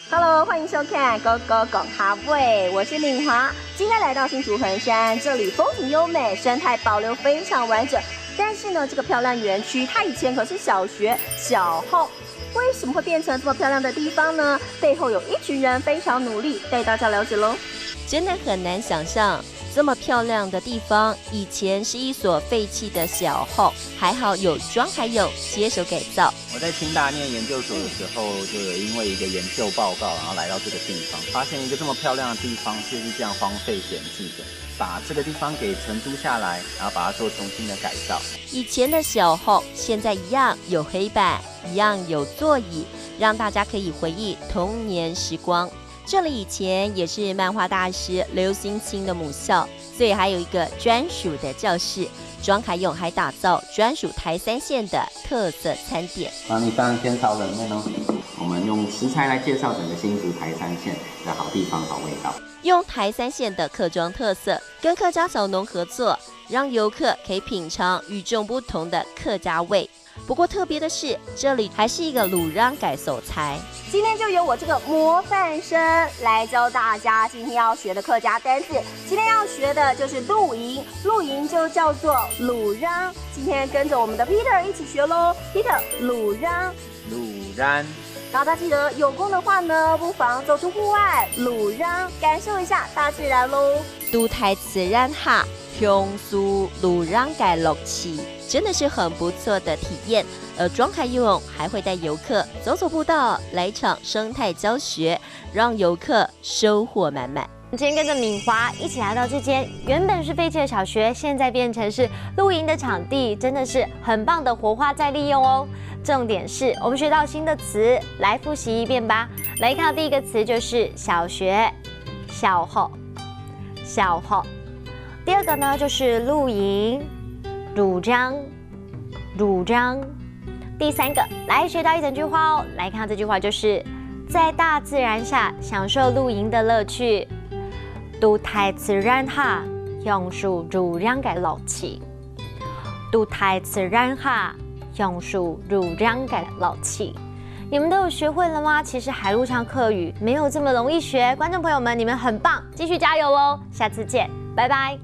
Hello， 欢迎收看《狗狗讲哈味》，我是敏华。今天来到新竹横山，这里风景优美，生态保留非常完整。但是呢，这个漂亮园区，它以前可是小学小号，为什么会变成这么漂亮的地方呢？背后有一群人非常努力，带大家了解喽。真的很难想象，这么漂亮的地方，以前是一所废弃的小号，还好有庄海勇接手改造。我在清大念研究所的时候，就有因为一个研究报告，然后来到这个地方，发现一个这么漂亮的地方却是这样荒废闲置的，把这个地方给承租下来，然后把它做重新的改造。以前的小号现在一样有黑板，一样有座椅，让大家可以回忆童年时光。这里以前也是漫画大师刘星星的母校，所以还有一个专属的教室。庄凯勇还打造专属台三线的特色餐点。帮你放天草冷面哦。我们用食材来介绍整个新竹台三线的好地方、好味道。用台三线的客庄特色，跟客家小农合作，让游客可以品尝与众不同的客家味。不过特别的是，这里还是一个鲁瓤改手材。今天就由我这个模范生来教大家今天要学的客家单字。今天要学的就是露营，露营就叫做鲁瓤。今天跟着我们的 Peter 一起学咯。Peter， 鲁瓤。鲁瓤。大家记得有空的话呢，不妨走出户外，鲁瓤，感受一下大自然咯。都台自然下，享受鲁瓤改乐趣，真的是很不错的体验。而庄凯勇还会带游客走走步道，来一场生态教学，让游客收获满满。今天跟着敏华一起来到这间原本是废弃的小学，现在变成是露营的场地，真的是很棒的活化再利用哦。重点是我们学到新的词，来复习一遍吧。来看到第一个词就是小学，小学，小学。第二个呢就是露营，鲁瓤，鲁瓤。第三个，来学到一整句话哦。来看到这句话就是在大自然下享受露营的乐趣。都台自然下享受露营的乐趣。都台自然下享受露营的乐趣。你们都有学会了吗？其实海陆上客语没有这么容易学，观众朋友们，你们很棒，继续加油喽！下次见，拜拜。